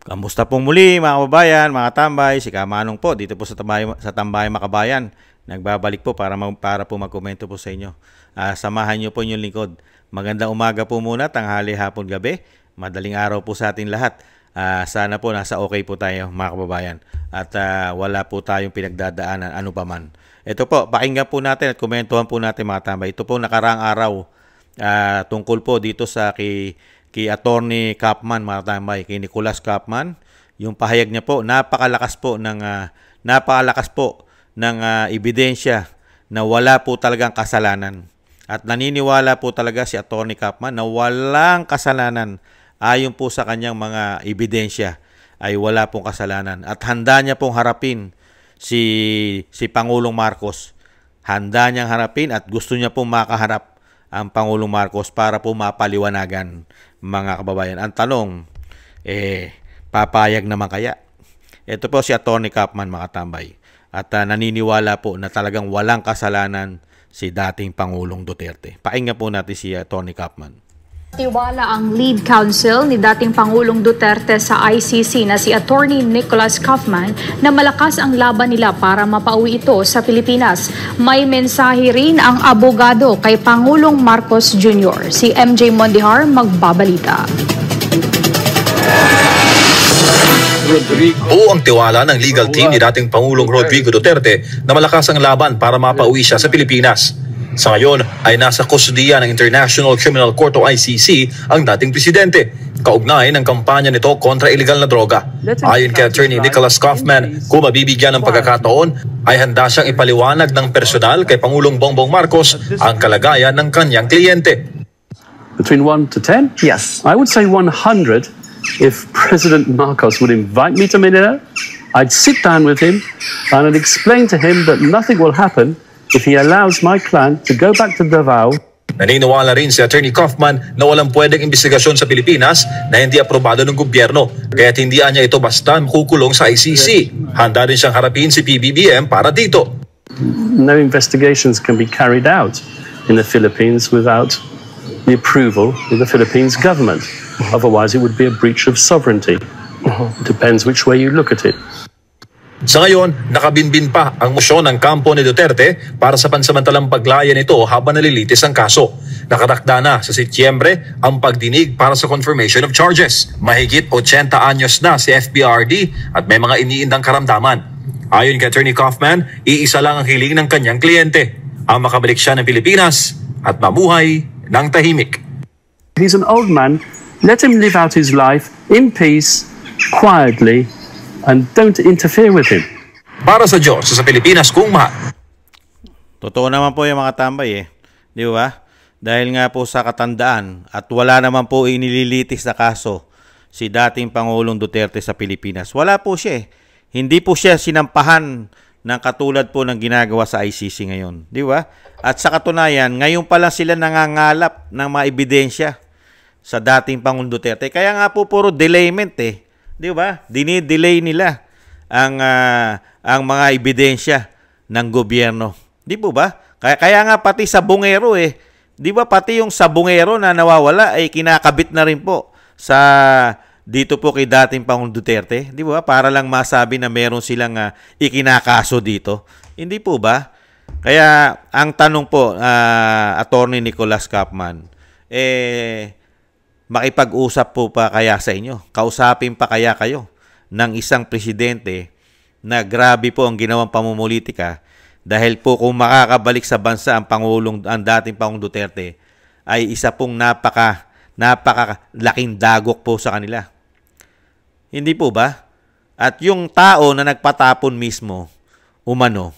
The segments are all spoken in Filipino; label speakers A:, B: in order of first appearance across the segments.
A: Kamusta pong muli mga kababayan, mga tambay, si Kamanong po dito po sa Tambay Makabayan. Nagbabalik po para po magkomento po sa inyo. Samahan niyo po inyong lingkod. Magandang umaga po muna, tanghali, hapon, gabi. Madaling araw po sa atin lahat. Sana po nasa okay po tayo mga kababayan. At wala po tayong pinagdadaanan ano pa man. Ito po, pakinggan po natin at komentuhan po natin mga tambay. Ito po nakaraang araw tungkol po dito sa kay Attorney Kapman, mga tambay, kay Nicholas Kapman. Yung pahayag niya po, napakalakas po ng ebidensya na wala po talagang kasalanan. At naniniwala po talaga si Attorney Kapman na walang kasalanan ayon po sa kanyang mga ebidensya ay wala pong kasalanan. At handa niya pong harapin si Pangulong Marcos. Handa niyang harapin at gusto niya pong makaharap ang Pangulong Marcos para po mapaliwanagan, mga kababayan. Ang tanong, papayag naman kaya? Ito po si Attorney Kapman, mga tambay. At naniniwala po na talagang walang kasalanan si dating Pangulong Duterte. Pakinggan po natin si Attorney Kapman.
B: Tiwala ang lead counsel ni dating Pangulong Duterte sa ICC na si Attorney Nicholas Kapman na malakas ang laban nila para mapauwi ito sa Pilipinas. May mensahe rin ang abogado kay Pangulong Marcos Jr. Si MJ Mondihar magbabalita.
C: Buo ang tiwala ng legal team ni dating Pangulong Rodrigo Duterte na malakas ang laban para mapauwi siya sa Pilipinas. Sa ngayon ay nasa kustudiya ng International Criminal Court o ICC ang dating presidente, kaugnay ng kampanya nito kontra iligal na droga. Ayon kay Attorney Nicholas Kapman, kung mabibigyan ng pagkakataon, ay handa siyang ipaliwanag ng personal kay Pangulong Bongbong Marcos ang kalagayan ng kanyang kliyente.
D: Between 1 to 10?
E: Yes.
D: I would say 100. If President Marcos would invite me to Manila, I'd sit down with him and I'd explain to him that nothing will happen if he allows my clan to go back to Davao.
C: Naniniwala rin si Attorney Kaufman na walang pwedeng investigasyon sa Pilipinas na hindi aprobado ng gobyerno, kaya't hindi niya ito basta makukulong sa ICC. Handa rin siyang harapin si PBBM para dito.
D: No investigations can be carried out in the Philippines without the approval of the Philippines government. Otherwise, it would be a breach of sovereignty. It depends which way you look at it.
C: Sa ngayon, nakabinbin pa ang mosyon ng kampo ni Duterte para sa pansamantalang paglaya nito habang nalilitis ang kaso. Nakatakda na sa Setyembre ang pagdinig para sa confirmation of charges. Mahigit 80 anyos na si FBRD at may mga iniindang karamdaman. Ayon kay Attorney Kaufman, iisa lang ang hiling ng kanyang kliyente, ang makabalik siya ng Pilipinas at mamuhay ng tahimik.
D: He's an old man. Let him live out his life in peace, quietly, and don't interfere with him.
C: Para sa Diyos, sa Pilipinas kung mahal.
A: Totoo naman po yung mga tambay Di ba? Dahil nga po sa katandaan at wala naman po inililitis na kaso si dating Pangulong Duterte sa Pilipinas. Wala po siya Hindi po siya sinampahan ng katulad po ng ginagawa sa ICC ngayon. Di ba? At sa katunayan, ngayon pa lang sila nangangalap ng mga ebidensya sa dating Pangulong Duterte. Kaya nga po puro delayment Di ba? Dinidelay nila ang mga ebidensya ng gobyerno. Di po ba? Kaya nga pati sa bungero Di ba pati yung sabungero na nawawala ay kinakabit na rin po sa dito po kay dating Pangulong Duterte. Di ba? Para lang masabi na meron silang ikinakaso dito. Hindi po ba? Kaya ang tanong po, Attorney Nicholas Kapman, makipag-usap po pa kaya sa inyo? Kausapin pa kaya kayo ng isang presidente na grabe po ang ginawang pamumulitika dahil po kung makakabalik sa bansa ang dating Pangulong Duterte ay isa pong napakalaking dagok po sa kanila. Hindi po ba? At yung tao na nagpatapon mismo, umano,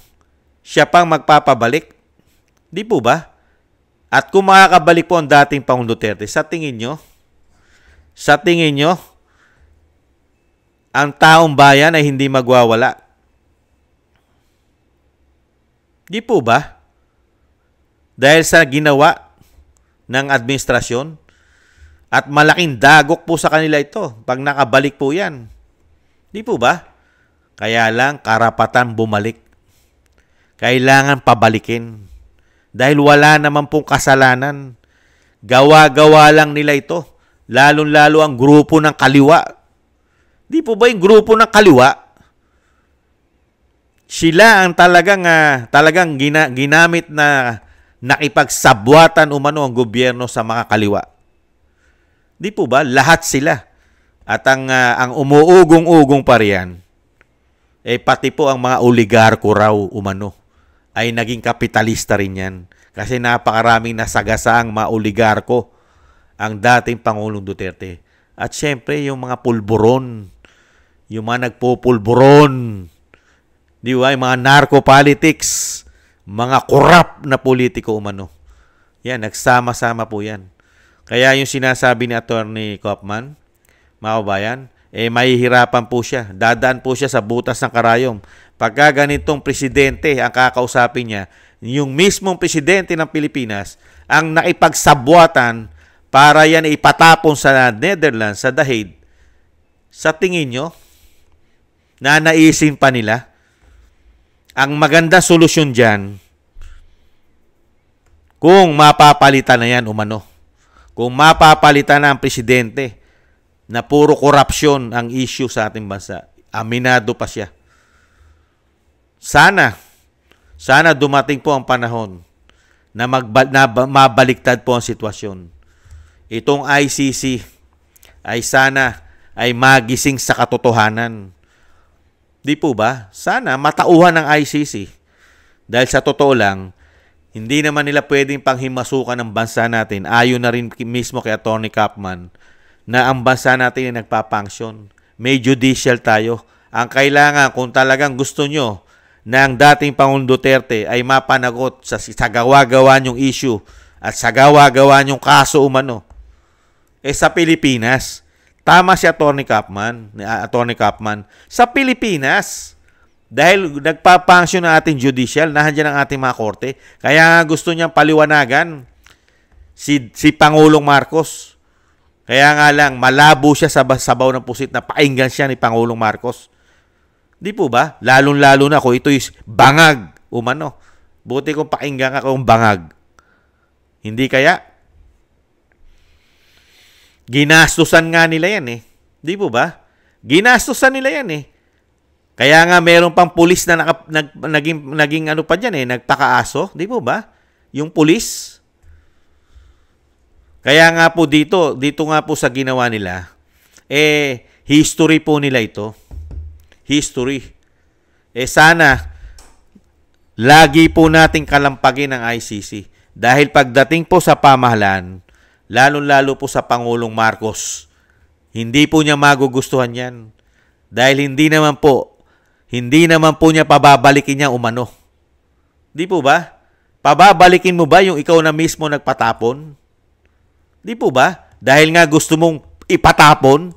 A: siya pang magpapabalik? Di po ba? At kung makakabalik po ang dating Pangulong Duterte, sa tingin nyo, ang taong bayan ay hindi magwawala? Di po ba? Dahil sa ginawa ng administrasyon at malaking dagok po sa kanila ito pag nakabalik po yan. Di po ba? Kaya lang karapatan bumalik. Kailangan pabalikin. Dahil wala naman pong kasalanan. Gawa-gawa lang nila ito. Lalong-lalo ang grupo ng kaliwa. Di po ba yung grupo ng kaliwa? Sila ang talagang ginamit na nakipagsabwatan umano ang gobyerno sa mga kaliwa. Di po ba? Lahat sila. At ang umuugong-ugong pa riyan, pati po ang mga oligarko raw umano, ay naging kapitalista rin yan. Kasi napakaraming nasagasaang mga oligarko ang dating Pangulong Duterte. At syempre, yung mga pulburon, yung mga nagpupulburon, di ba? Yung mga narco-politics, mga korap na politiko umano. Yan, nagsama-sama po yan. Kaya yung sinasabi ni Attorney Kaufman, mga kabayan, mahihirapan po siya. Dadaan po siya sa butas ng karayom. Pagka ganitong presidente ang kakausapin niya, yung mismong presidente ng Pilipinas, ang nakipagsabwatan para yan ipatapon sa Netherlands, sa The Hague, sa tingin nyo, nanaisin pa nila, ang maganda solusyon dyan, kung mapapalitan na yan umano, kung mapapalitan na ang presidente, na puro korupsyon ang issue sa ating bansa, aminado pa siya. Sana dumating po ang panahon na mabaliktad po ang sitwasyon. Itong ICC ay sana ay magising sa katotohanan. Di po ba? Sana matauhan ng ICC. Dahil sa totoo lang, hindi naman nila pwedeng panghimasukan ng bansa natin. Ayon na rin mismo kay Attorney Kaufman na ang bansa natin ay nagpapangsyon. May judicial tayo. Ang kailangan, kung talagang gusto nyo na ang dating Pangulong Duterte ay mapanagot sa gawa-gawa nyong issue at sa gawa-gawa nyong kaso umano, sa Pilipinas. Tama si Attorney Kaufman. Sa Pilipinas. Dahil nagpapangsyon ng ating judicial, nahandyan ang ating mga korte. Kaya gusto niyang paliwanagan si Pangulong Marcos. Kaya nga lang, malabo siya sa sabaw ng pusit na painggan siya ni Pangulong Marcos. Di po ba? Lalong-lalo na kung ito'y bangag umano. Buti kung painggan ka kung bangag. Hindi kaya? Ginastusan nga nila yan Di po ba? Ginastusan nila yan Kaya nga meron pang pulis na naging ano pa dyan nagpakaaso. Di po ba? Yung pulis. Kaya nga po dito nga po sa ginawa nila, history po nila ito. History. Sana, lagi po nating kalampagin ang ICC. Dahil pagdating po sa pamahalaan, lalo-lalo po sa Pangulong Marcos, hindi po niya magugustuhan yan. Dahil hindi naman po niya pababalikin niya umano. Di po ba? Pababalikin mo ba yung ikaw na mismo nagpatapon? Di po ba? Dahil nga gusto mong ipatapon,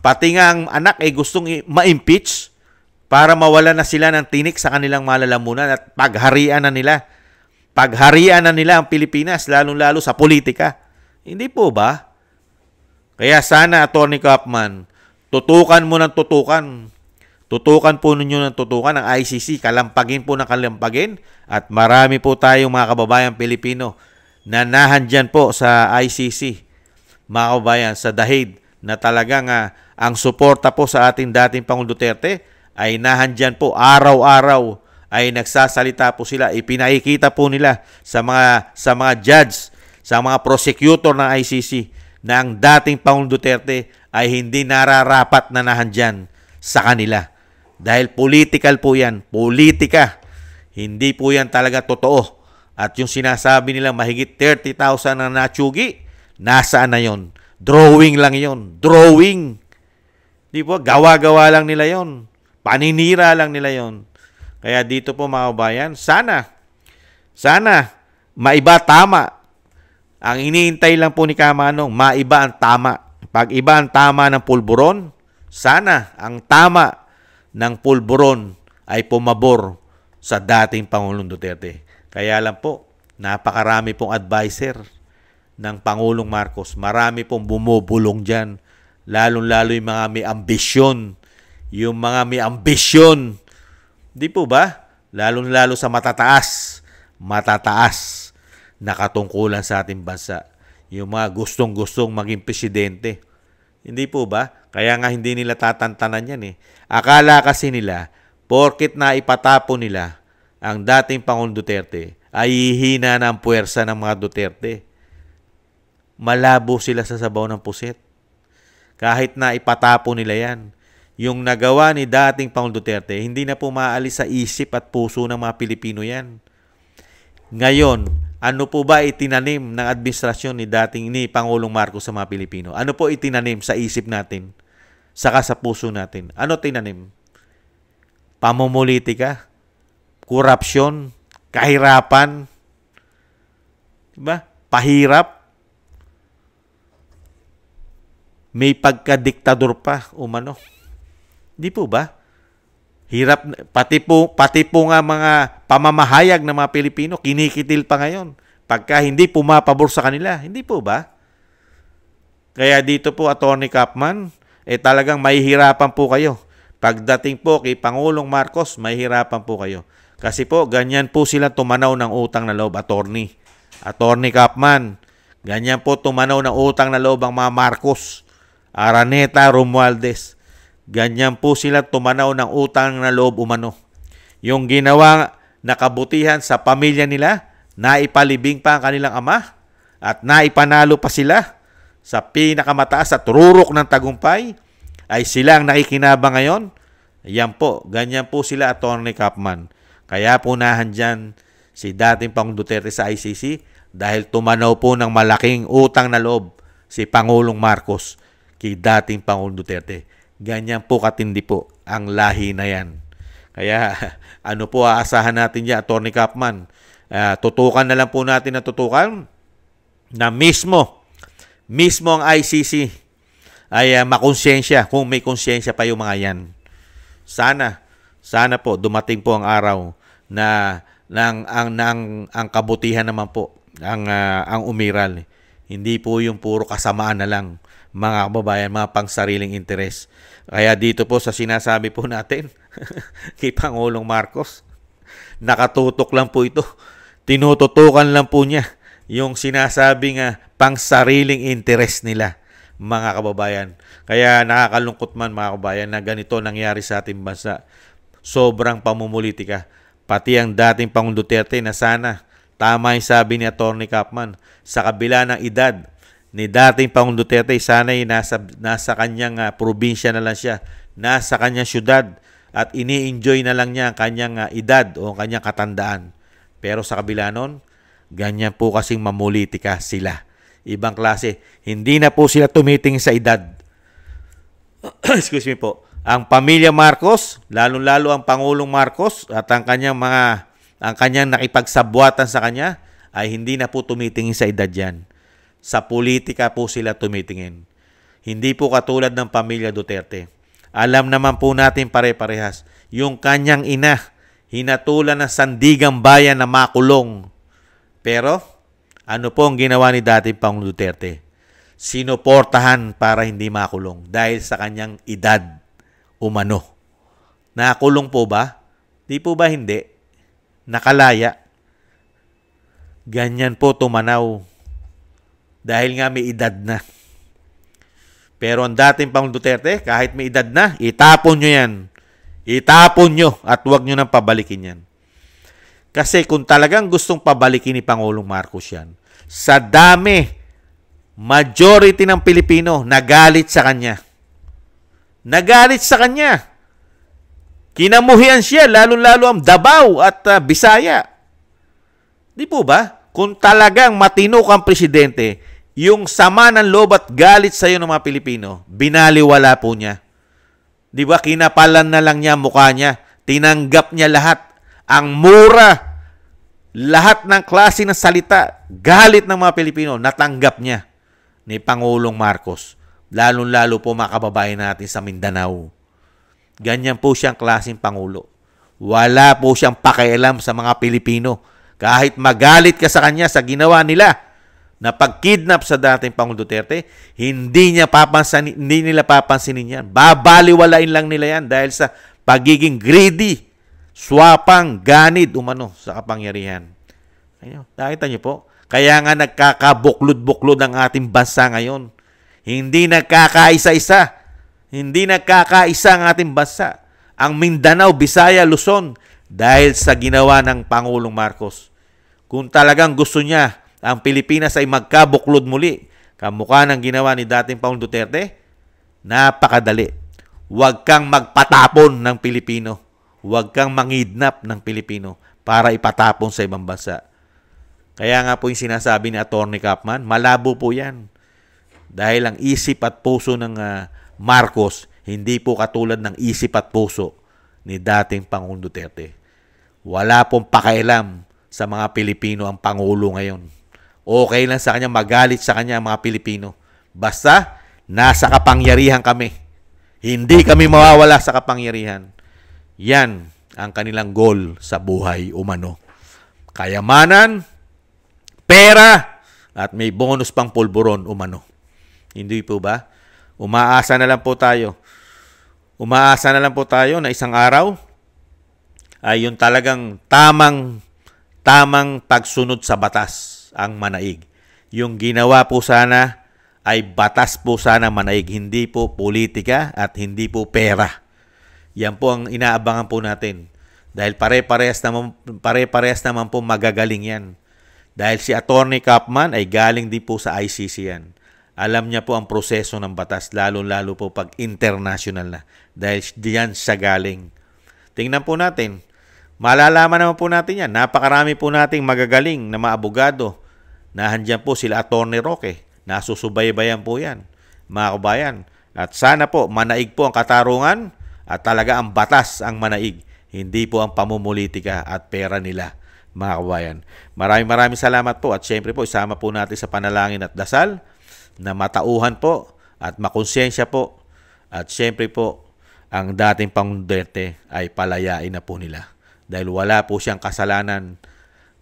A: pati nga ang anak gustong ma-impeach para mawala na sila ng tinik sa kanilang malalamunan at pagharian na nila. Pagharian na nila ang Pilipinas, lalong-lalo sa politika. Hindi po ba? Kaya sana, Attorney Kaufman, tutukan mo ng tutukan. Tutukan po ninyo ng tutukan ang ICC. Kalampagin po ng kalampagin. At marami po tayong mga kababayang Pilipino na nahandyan po sa ICC, mga kababayan, sa The Hague, na talagang ang suporta po sa ating dating Pangulong Duterte ay nahandyan po araw-araw, ay nagsasalita po sila, ipinakikita po nila sa mga judge, sa mga prosecutor ng ICC na ang dating Pangulong Duterte ay hindi nararapat na nahandyan sa kanila. Dahil political po yan, politika. Hindi po yan talaga totoo. At yung sinasabi nila mahigit 30,000 na natsugi, nasaan na yon? Drawing lang yon. Drawing. Di po, gawa-gawa lang nila yon. Paninira lang nila yon. Kaya dito po mga kabayan, sana, maiba tama. Ang iniintay lang po ni Kamanong, maiba ang tama. Pag iba ang tama ng pulburon, sana ang tama ng pulburon ay pumabor sa dating Pangulong Duterte. Kaya lang po, napakarami pong adviser ng Pangulong Marcos. Marami pong bumubulong dyan. Lalong-lalo yung mga may ambisyon. Yung mga may ambisyon. Di po ba? Lalong-lalo sa matataas na katungkulan sa ating bansa. Yung mga gustong-gustong maging presidente. Hindi po ba? Kaya nga hindi nila tatantanan yan eh. Akala kasi nila, porkit na ipatapo nila ang dating Pangulong Duterte, ay hihina na ang puwersa ng mga Duterte. Malabo sila sa sabaw ng pusit. Kahit na ipatapo nila yan. Yung nagawa ni dating Pangulong Duterte, hindi na po maalis sa isip at puso ng mga Pilipino yan. Ngayon, ano po ba itinanim ng administrasyon ni Pangulong Marcos sa mga Pilipino? Ano po itinanim sa isip natin? Saka sa puso natin? Ano tinanim? Pamumulitika? Korupsyon? Kahirapan? Diba? Pahirap? May pagkadiktador pa, umano. Di po ba? Hirap, pati po nga mga pamamahayag ng mga Pilipino, kinikitil pa ngayon. Pagka hindi pumapabor sa kanila, hindi po ba? Kaya dito po, Atty. Kaufman, talagang mahihirapan po kayo. Pagdating po kay Pangulong Marcos, mahihirapan po kayo. Kasi po, ganyan po sila tumanaw ng utang na loob, Atty. Kaufman, ganyan po tumanaw ng utang na loob ang mga Marcos, Araneta, Romualdez. Ganyan po sila tumanaw ng utang na loob umano. Yung ginawa na kabutihan sa pamilya nila, naipalibing pa ang kanilang ama at naipanalo pa sila sa pinakamataas at rurok ng tagumpay, ay sila ang nakikinabang ngayon. Yan po, ganyan po sila, Atty. Kaufman. Kaya po nahandyan si dating Pangulong Duterte sa ICC dahil tumanaw po ng malaking utang na loob si Pangulong Marcos kay dating Pangulong Duterte. Ganyan po katindi po ang lahi na yan. Kaya ano po aasahan natin dyan, Atty. Kaufman? Tutukan na lang po natin na tutukan na mismo ang ICC ay makonsensya, kung may konsensya pa yung mga yan. Sana po dumating po ang araw na ang kabutihan naman po ang umiral. Hindi po yung puro kasamaan na lang, mga kababayan, mga pangsariling interes. Kaya dito po sa sinasabi po natin kay Pangulong Marcos, nakatutok lang po ito. Tinututukan lang po niya yung sinasabing pangsariling interes nila, mga kababayan. Kaya nakakalungkot man, mga kababayan, na ganito nangyari sa ating bansa. Sobrang pamumulitika. Pati ang dating Pangulong Duterte na sana, tama yung sabi ni Atty. Kaufman, sa kabila ng edad ni dating Pangulong Duterte, sana'y nasa kanyang probinsya na lang siya, nasa kanyang syudad, at ini-enjoy na lang niya ang kanyang edad o kanyang katandaan. Pero sa kabila nun, ganyan po kasing mamulitika sila. Ibang klase. Hindi na po sila tumitingin sa edad. Excuse me po. Ang pamilya Marcos, lalo-lalo ang Pangulong Marcos at ang kanyang nakipagsabwatan sa kanya, ay hindi na po tumitingin sa edad yan. Sa politika po sila tumitingin. Hindi po katulad ng pamilya Duterte. Alam naman po natin pare-parehas. Yung kanyang ina, hinatulan ng sandigang bayan na makulong. Pero, ano po ang ginawa ni dating Pangulong Duterte? Sinuportahan para hindi makulong dahil sa kanyang edad umano. Nakulong po ba? Di po ba hindi? Nakalaya. Ganyan po tumanaw. Dahil nga may edad na. Pero ang dating Pangulong Duterte, kahit may edad na, itapon nyo yan. Itapon nyo at huwag nyo nang pabalikin yan. Kasi kung talagang gustong pabalikin ni Pangulong Marcos yan, sa dami, majority ng Pilipino nagalit sa kanya. Nagalit sa kanya. Kinamuhian siya, lalo-lalo ang Davao at Bisaya. Di po ba? Kung talagang matino kang presidente, yung sama ng loob at galit sa iyo ng mga Pilipino, binaliwala po niya. Di ba? Kinapalan na lang niya mukha niya. Tinanggap niya lahat. Ang mura, lahat ng klase ng salita, galit ng mga Pilipino, natanggap niya ni Pangulong Marcos. Lalo-lalo po mga kababayan natin sa Mindanao. Ganyan po siyang klaseng Pangulo. Wala po siyang pakialam sa mga Pilipino. Kahit magalit ka sa kanya sa ginawa nila na pag-kidnap sa dating Pangulong Duterte, hindi nila papansinin yan. Babaliwalain lang nila yan dahil sa pagiging greedy, swapang, ganid, umano sa kapangyarihan. Ayun, nakita niyo po? Kaya nga nagkakabuklod-buklod ang ating bansa ngayon. Hindi nagkakaisa-isa. Hindi nagkakaisa ang ating bansa. Ang Mindanao, Bisaya, Luzon dahil sa ginawa ng Pangulong Marcos. Kung talagang gusto niya ang Pilipinas ay magkabuklod muli, kamukha ng ginawa ni dating Pangulong Duterte, napakadali. Huwag kang magpatapon ng Pilipino. Huwag kang mangidnap ng Pilipino para ipatapon sa ibang bansa. Kaya nga po yung sinasabi ni Atty. Kaufman, malabo po yan. Dahil ang isip at puso ng Marcos, hindi po katulad ng isip at puso ni dating Pangulong Duterte. Wala pong pakialam sa mga Pilipino ang Pangulo ngayon. Okay lang sa kanya, magalit sa kanya ang mga Pilipino. Basta, nasa kapangyarihan kami. Hindi kami mawawala sa kapangyarihan. Yan ang kanilang goal sa buhay umano. Kayamanan, pera, at may bonus pang pulburon umano. Hindi po ba? Umaasa na lang po tayo. Umaasa na lang po tayo na isang araw ay yung talagang tamang pagsunod sa batas ang manaig. Yung ginawa po sana ay batas po sana manaig, hindi po politika at hindi po pera. Yan po ang inaabangan po natin. Dahil pare-parehas naman po magagaling yan. Dahil si Atty. Kaufman ay galing din po sa ICC yan. Alam niya po ang proseso ng batas, lalo-lalo po pag international na. Dahil diyan siya galing. Tingnan po natin. Malalaman naman po natin yan. Napakarami po nating magagaling na mga abogado. Nahandyan po sila Atty. Roque. Nasusubaybayan po yan, mga kabayan. At sana po, manaig po ang katarungan at talaga ang batas ang manaig. Hindi po ang pamumulitika at pera nila, mga kabayan. Maraming salamat po. At syempre po, isama po natin sa panalangin at dasal na matauhan po at makonsensya po. At syempre po, ang dating Pangulong Duterte ay palayain na po nila. Dahil wala po siyang kasalanan,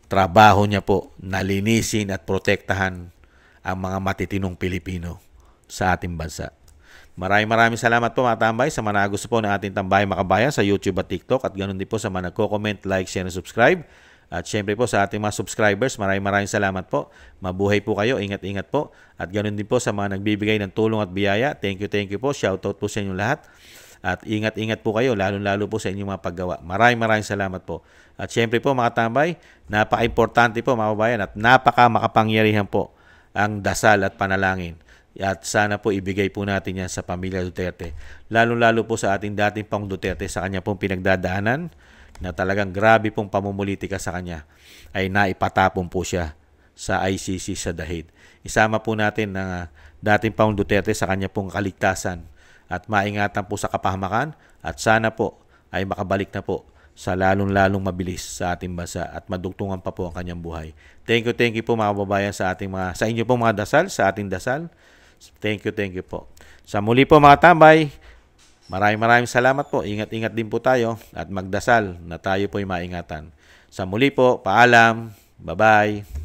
A: trabaho niya po na linisin at protektahan ang mga matitinong Pilipino sa ating bansa. Maraming salamat po mga tambay sa mga gusto po ng ating Tambay Makabayan sa YouTube at TikTok at ganoon din po sa mga nagko-comment, like, share, and subscribe. At syempre po sa ating mga subscribers, maraming salamat po. Mabuhay po kayo, ingat-ingat po. At ganoon din po sa mga nagbibigay ng tulong at biyaya. Thank you po. Shoutout po sa inyong lahat. At ingat-ingat po kayo, lalo-lalo po sa inyong mga paggawa. Maraming salamat po. At syempre po mga tambay, napaka-importante po mga kabayan at napaka-makapangyarihan po ang dasal at panalangin. At sana po ibigay po natin yan sa pamilya Duterte. Lalo-lalo po sa ating dating Pangulong Duterte sa kanya pong pinagdadaanan na talagang grabe pong pamumulitika sa kanya ay naipatapon po siya sa ICC sa Dahig. Isama po natin ng dating Pangulong Duterte sa kanya pong kaligtasan at maingatan po sa kapahamakan at sana po ay makabalik na po sa lalong-lalong mabilis sa ating bansa at madugtungan pa po ang kanyang buhay. Thank you po mga kababayan sa inyo po mga dasal, sa ating dasal. Thank you po. Sa muli po mga tambay, maraming salamat po. Ingat-ingat din po tayo at magdasal na tayo po ay maingatan. Sa muli po, paalam. Bye-bye.